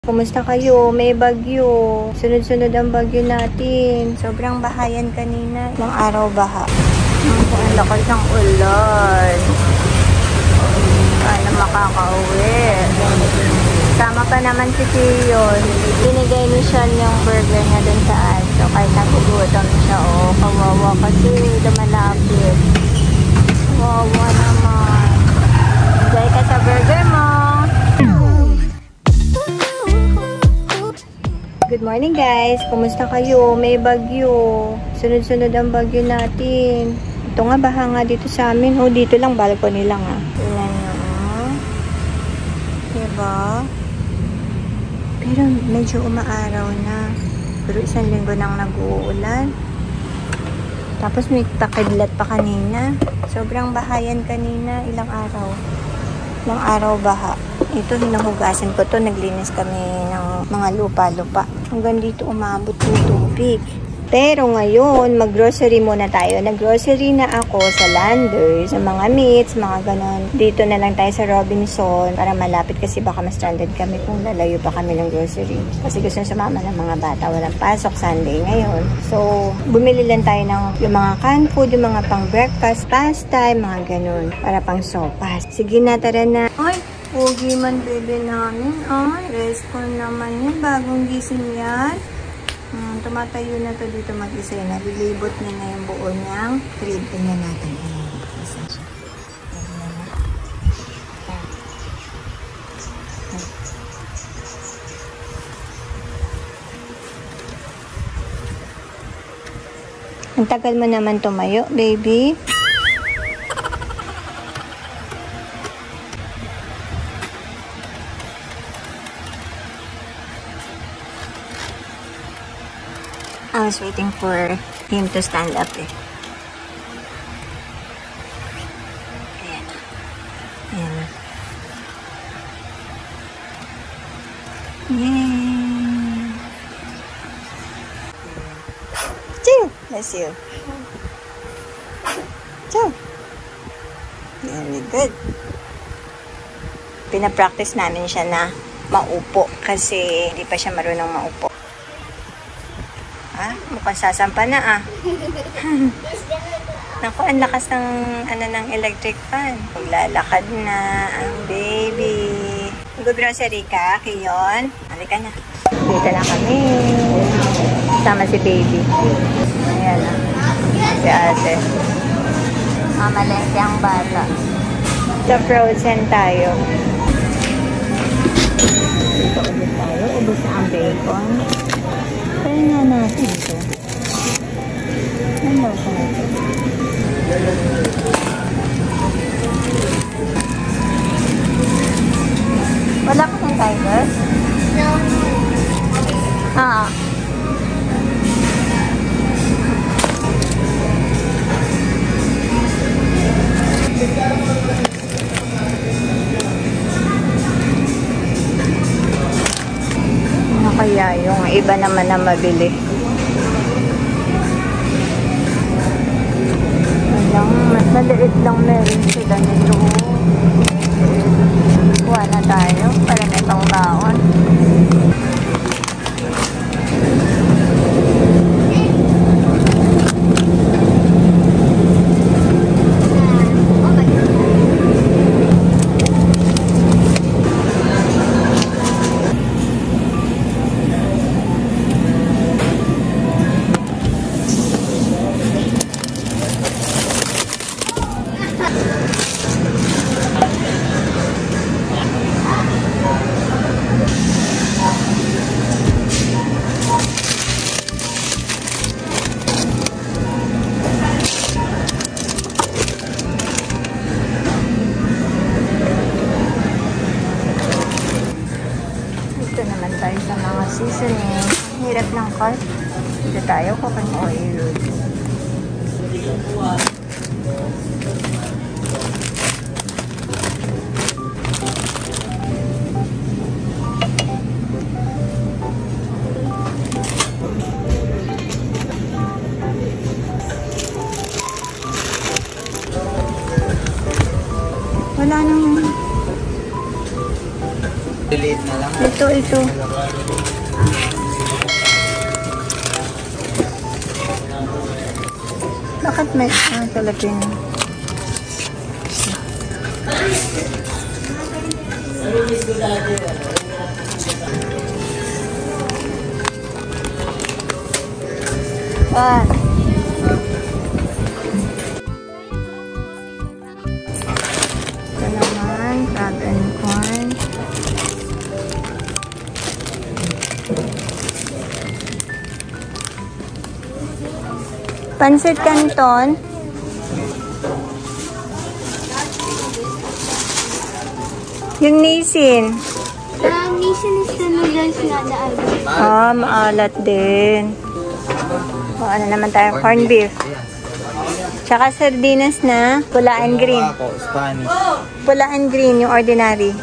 Kumusta kayo? May bagyo. Sunod-sunod ang bagyo natin. Sobrang bahayan kanina. Ilang araw baha. Ang lakas ng ulan. Paano makakauwi? Sama pa naman si Kiyon. Binigay ni Sean yung burger niya dun sa aso. Kahit nagugutom siya. Oh, kawawa kasi lumalapit. Kawawa naman. Enjoy ka sa burger mo. Good morning guys! Kumusta kayo? May bagyo. Sunod-sunod ang bagyo natin. Ito nga, baha nga dito sa amin. Oh, dito lang, balcony lang ah. Tingnan nyo. Diba? Pero medyo umaaraw na. Pero isang linggo nang nag-uulan. Tapos may pakidlat pa kanina. Sobrang bahayan kanina. Ilang araw baha. Ito, hinuhugasan ko to. Naglinis kami ng mga lupa-lupa. Hanggang dito umabot yung tubig. Pero ngayon, mag-grocery muna tayo. Nag-grocery na ako sa Landers, sa mga meats, mga ganon. Dito na lang tayo sa Robinson para malapit kasi baka ma-stranded kami kung lalayo pa kami ng grocery. Kasi gusto sumama ng mga bata. Walang pasok Sunday ngayon. So, bumili lang tayo ng yung mga canned food, yung mga pang breakfast, pasta, mga ganon. Para pang sopas. Sige na, tara na. Ay! Pogi man bebe namin. Ay, rest ko naman yan. Bagong gising yan. Tumatayo na to dito mag-isa. Nalilibot niya na yung buo niyang crib. Tingnan natin. Isa siya. Ang tagal mo naman tumayo, baby. I was waiting for him to stand up eh. Ayan. Ayan. Yay! Choo! Bless you. Choo! Very good. Pinapractice namin siya na maupo kasi hindi pa siya marunong maupo. Mukhang sasampa na ah. Naku, ang lakas ng electric fan. Maglalakad na ang baby. Mag-grocery ka, Kiyon? Halika na. Dito na kami. Sama si baby. Ayan na. Si ate. Mamalengke ang bata. Sa Frozen tayo. Dito ulit tayo. Ubus na ang bacon. Kaya nga natin ito. Ano ba ito? Wala ko ng tiger? No. Kaya yung iba naman na mabili. Mas maliit lang meron sila nito. Kuha na tayo para may pang baon. Sa mga seasoning. Hirap ng cart. Dito tayo cooking oil. Wala nang Delete na lang. Ito. Bakit may Filipino? Ito naman, crab and corn. Pansit Canton. Yung Nissin. Nissin is the noodles na naalala. Maalat din. O, ano naman tayo? Corned beef. Tsaka sardinas na pula and green. Spanish. Pula and green, yung ordinary.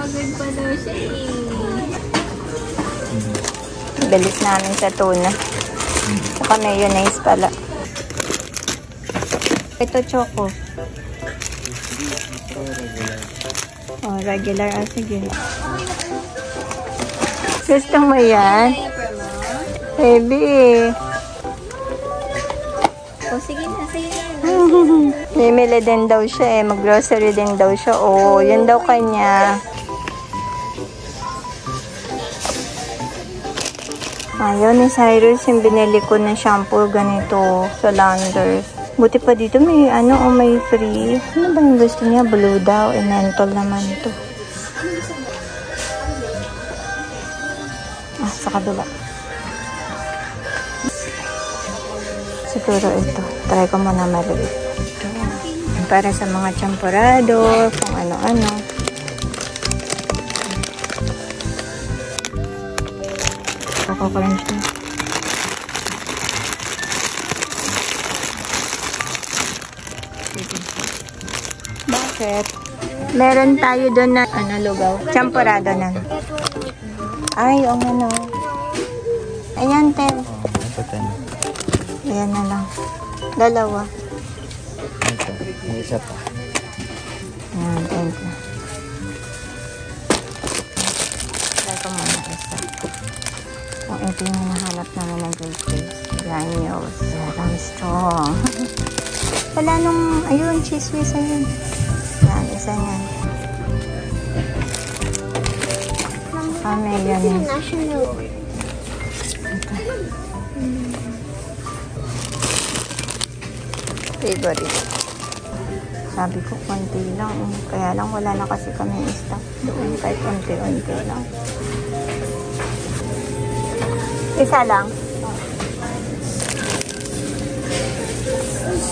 Pagod pa daw siya Bilis namin sa tuna. Saka mayonnaise pala. Ito choco. Oh, regular. Sige. Gusto mo yan? Baby. O, sige na. Mimili din daw siya Mag-grocery din daw siya. Oh, yun daw kanya. Ayun, ni Cyrus yung binili ko na shampoo ganito sa Landers. Buti pa dito may may free. Ano ba yung gusto niya? Blue daw. Menthol naman ito. Sa kabila. Siguro ito. Try ko muna maliit. Ito. Para sa mga champurado, kung ano-ano. Coco Crunch na. Bakit? Meron tayo doon na lugaw. Champurado na. Ay, no. Ayan, Tel. Ayan na lang. Dalawa. Ito. May isa pa. Ayan, thank you. Try ko muna isa. Kung ito yung nahanap namin ng groceries. Granules. Very strong. Wala nung, ayun, cheese whiz, ayun. Yan, isa niyan. May yan. Favorite. Sabi ko, konti lang. Kaya lang, wala na kasi kami stock doon. Kahit konti-konti lang. Isa lang.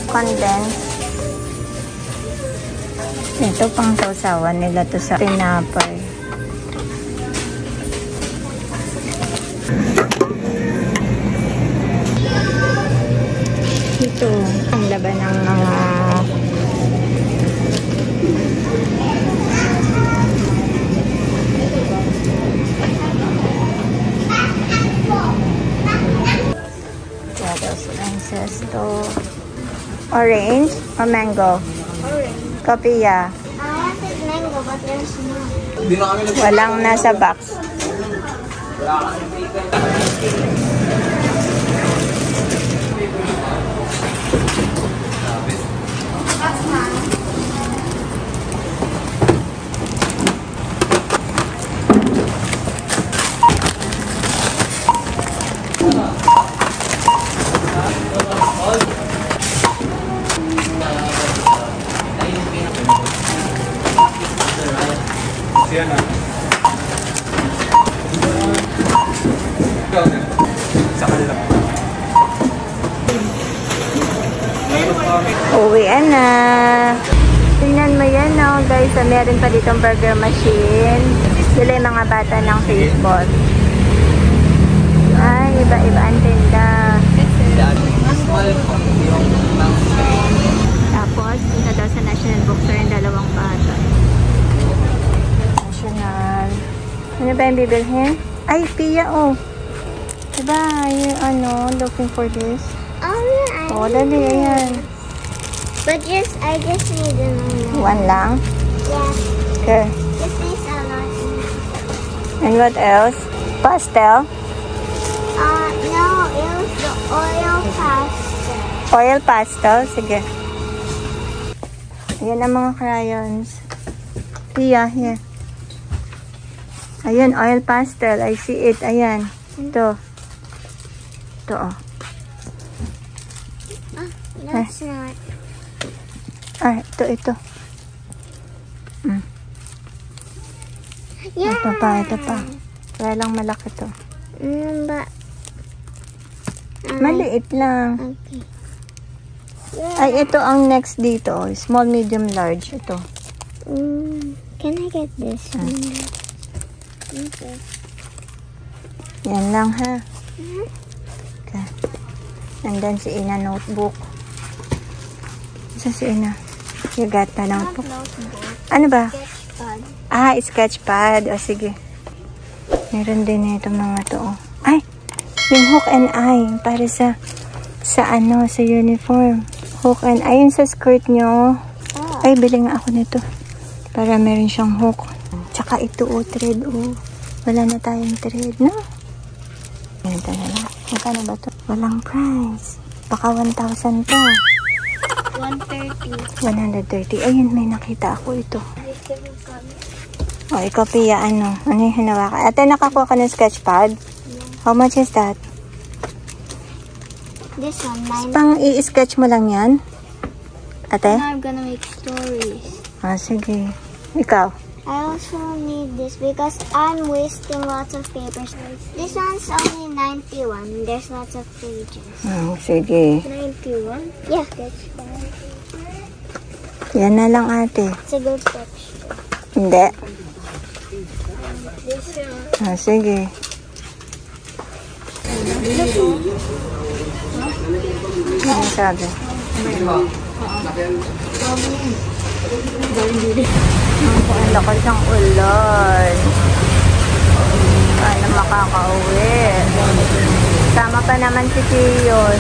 Condensed. Ito pang sausawan nila to sa tinapay. Ito, ang laban ng mga to orange or mango? Orange. Kopya. I wanted mango, but there's no. Walang nasa box. Uwian na. Tingnan mo yan, no, guys. Meron pa ditong burger machine. Sila yung mga bata ng Facebook. Ay, iba-iba ang tinda. Tapos, punta daw sa National Bookstore yung dalawang bata. National Ano ba yung bibilhin? Ay, Pia, oh. Diba, you, looking for this? Oh, yeah. Oh, dali, ayan. But I just need another. One lang? Yeah. Okay. This needs a lot. And what else? Pastel? No, it was the oil pasta. Oil pastel? Sige. Ayan ang mga crayons. Pia, here. Ayan, oil pastel. I see it. Ayan. Ito. Ito, oh. That's not. Ah, ito. Yeah. Ito pa. Kaya lang malaki to. But. Maliit lang. Okay. Ay, ito ang next dito. Oh. Small, medium, large. Ito. Can I get this one? Okay. Yan lang, ha? Okay. And then si Ina notebook. Isa si Ina. You got the notebook. Ano ba? Sketchpad. Ah, sketchpad. O, sige. Meron din itong mga to. Oh. Ay! Yung hook and eye. Para sa uniform. Hook and eye. Yun sa skirt nyo. Oh. Ay, bili nga ako nito. Para meron siyang hook. Tsaka ito, oh, thread, oh. Wala na tayong thread, no? Ganito na lang. Magkano ba to? Walang price. Baka 1,000 to. 130. 130. Ayun, may nakita ako ito. Oh, ikaw, Pia, ano yung hinawakan? Ate, nakakuha ka ng sketchpad? How much is that? This one, 9. Pang i-sketch mo lang yan? Ate? Now I'm gonna make stories. Ah, sige. Ikaw? I also need this because I'm wasting lots of papers. This one's only 91. There's lots of pages. Sige. 91? Yeah, that's fine. Yan na lang, ate. It's a good texture. Hindi. This one. Sige. Ano sabi? Ang lakas ng ulan. Paano makakauwi? Sama pa naman si Kiyon.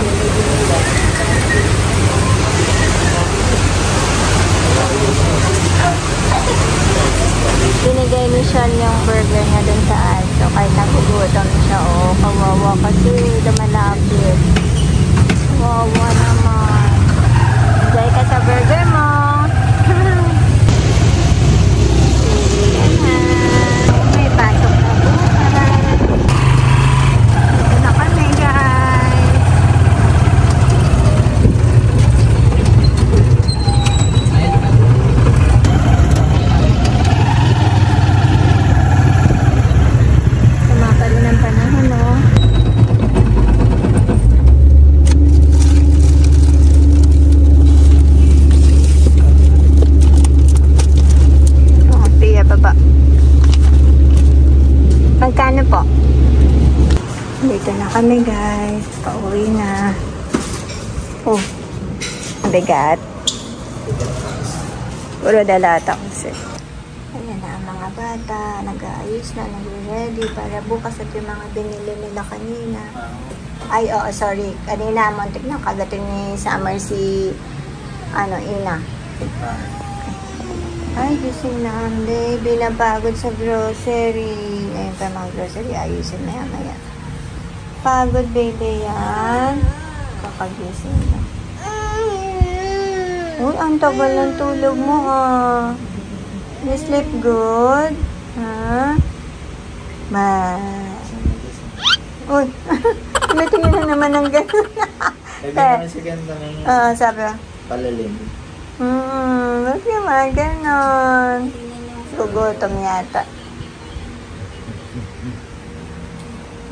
Binigay ni Sean yung burger niya dun sa aso. Kahit nagugutom siya. Oh, kawawa kasi lumalapit. Kawawa naman. Enjoy ka sa burger mo. May pasok na bukas. Ito na kami, guys. Sumapa rin ang panahon, no? Baba. Magkano po? Dito na kami, guys. Pauwi na. Oh, bigat. Puro dalata kasi. Ayan na ang mga bata. Nag-aayos na, nag-ready para bukas at yung mga binili nila kanina. Ay, oo, sorry. Kanina, muntik na kagatin ni Summer si Ina. Ay, gising na ang baby. Napagod sa grocery. Ayun pa mga grocery. Ayusin maya. Pagod, baby, yan. Kakagising na. Uy, ang tagal ng tulog mo, ah. You sleep good? Ha? Uy, tingin na naman ng gano'n. Sabi naman sa ganda ng Sabi ba? palalim. Ba't naman gano'n? Gugutom yata.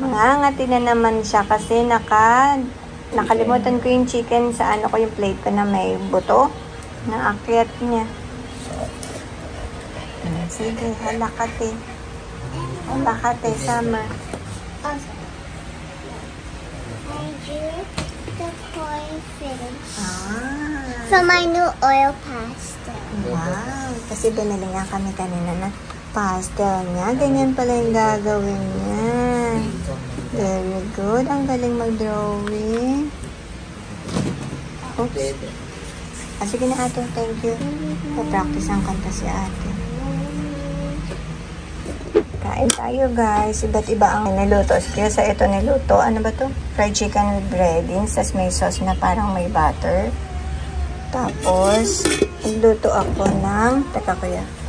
Mangangati na naman siya kasi nakalimutan ko yung chicken sa yung plate ko na may buto. Naakyat niya. Sige, halakate. Halakate, Summer. I did the coin finish. So my new oil pasta. Wow. Kasi binili nga kami kanina na pastel niya. Ganyan pala yung gagawin niya. Very good. Ang galing mag-drawing. Oops. Sige na ate. Thank you. Pa-practice ang kanta si ate. Kain tayo guys. Iba't iba ang niluto. Kaya sa ito niluto. Ano ba to? Fried chicken with breadings. Tapos may sauce na parang may butter. Tapos, nagluto ako ng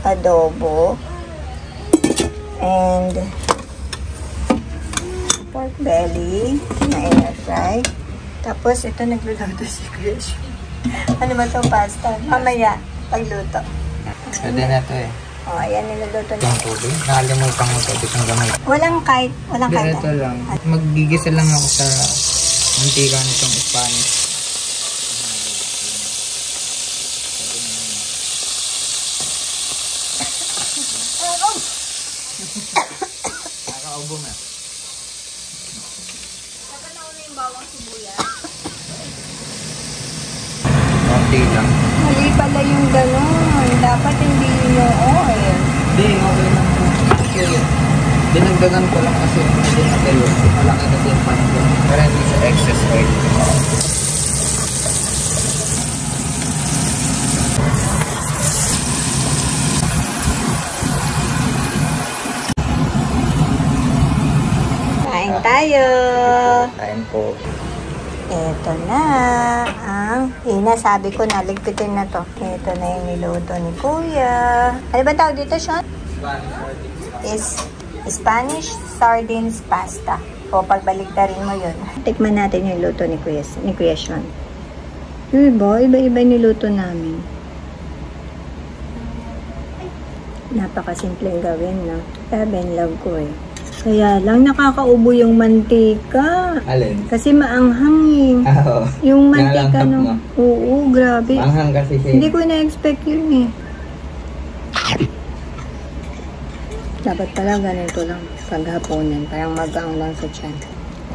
adobo. And pork belly na air fry. Tapos, ito nagluluto si Chris. Ano ba itong pasta? Mamaya, pagluto. Pwede na ito eh. O, ayan, niluluto na. Itong tubig. Nakalimutan ko tubig ang gamay. Walang kahit. Ito lang. Magigisa lang ako sa mantika nitong Spanish. Nakakaubo na. Dapat na una yung bawang sibuyas. Konti lang. Mali pala yung gano'n. Dapat hindi yung oil. Hindi, okay lang. Dinagdagan ko lang kasi hindi na kayo. Malaki kasi yung pan ko. Para hindi sa excess oil. Kain tayo. Kain po. Ito na ang sabi ko na ligpitin na to. Ito na yung niluto ni Kuya. Ano ba tawag dito, Sean? Is Spanish sardines pasta. O pagbaligtarin mo yun. Tikman natin yung luto ni Kuya Sean. Diba? Iba-iba yung niluto namin. Napakasimpleng gawin, no? Sabi, love ko eh. Kaya lang nakakaubo yung mantika. Alin? Kasi maanghang eh. Oo. Yung mantika no? Oo, grabe. Maanghang kasi siya. Hindi ko na-expect yun eh. Dapat pala ganito lang paghapunan. Parang magang lang sa tiyan.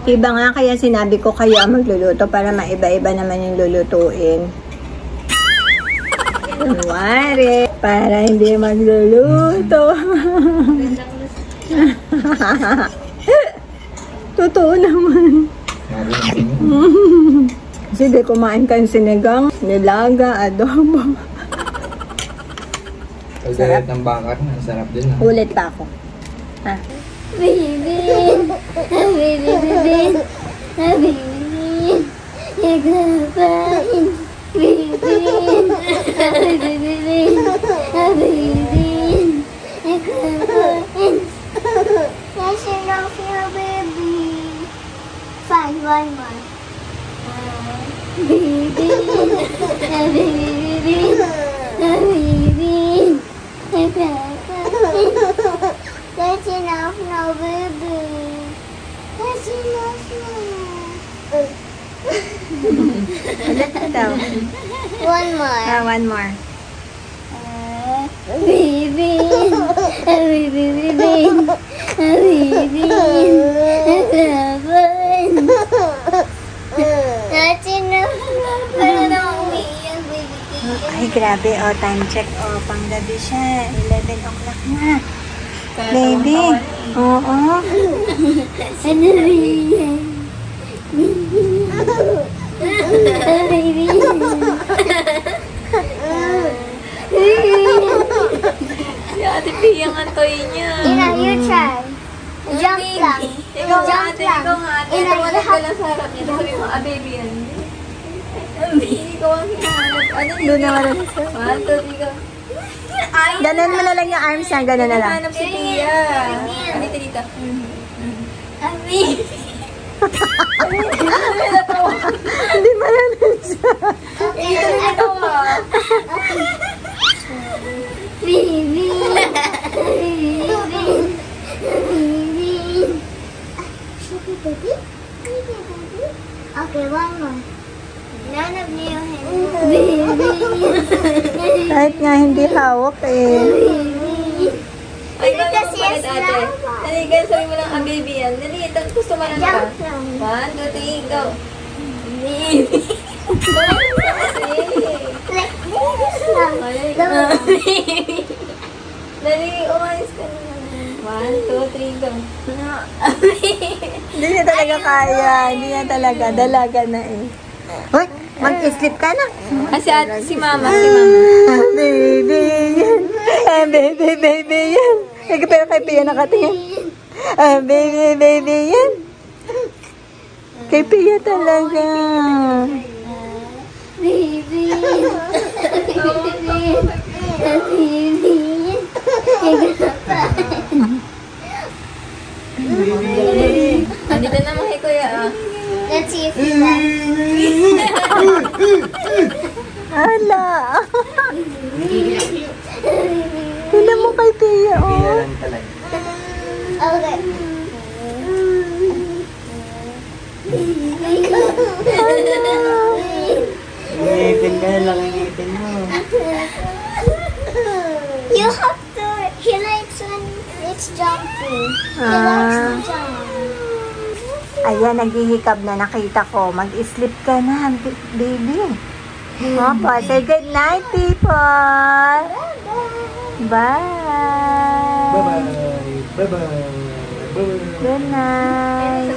Iba nga kaya sinabi ko kayo ang magluluto para maiba-iba naman yung lulutuin. Kunwari, para hindi magluluto. Totoo naman. Kasi di kumain kayong sinigang, nilaga, adobo. Pagdalit ng bakar, ang sarap din. Ulit pa ako. Ha? Baby, baby, baby, baby, Yes, you know, feel baby. Fine, one more. Baby, baby, baby. That's enough now, baby. That's enough now. One more. One more. Baby, baby, baby, baby, that's enough. Para na umiiyak, baby. Ay, grabe. O, time check. O, panggabi siya. 11 o'clock na. Baby. Oo. Ano yan? Baby. Si Ate Pia ang toy niya. Ina, you try. Jump lang. Ikaw nga, Jump ate. lang. Ikaw nga, ate. Ina, Wala ka lang sa harap niya. Sabi mo, baby yan. Ikaw ang hinahanap. Ano yun? Doon naman na. 1, 2, 3, go. Ay, Ganon mo na lang yung arms niya. Ganon na lang. hinahanap si Pia. Dito, dito. Ami. Hindi ba yan siya? Dito, dito. Baby. Baby. Baby. Okay, one more. None of you Baby. Kahit nga hindi hawak eh. Ay, kasi yes ate. Dali, guys, sabi mo lang, baby yan. Dali, gusto mo lang ka. 1, 2, 3, go. Baby. Like this lang. Baby. Dali, umayos ka na. 1, 2, 3, go. Hindi niya talaga kaya. Hindi niya talaga. Dalaga na eh. Hoy, mag-sleep ka na. Si mama. Baby yan. Baby yan. Pero kay Pia nakatingin. Baby yan. Kay Pia talaga. Baby. Andito naman kay Kuya, ah. Let's see if you like. Ala. Tignan mo kay Pia, oh. Yan talaga. Okay. Ngipin ka lang, ngipin mo. You have to. He likes when it's jumping. He likes to jump. Ayan, naghihikab na nakita ko. Mag-sleep ka na, baby. Opo, say good night, people. Bye. Bye-bye. Bye-bye. Bye-bye. Good night.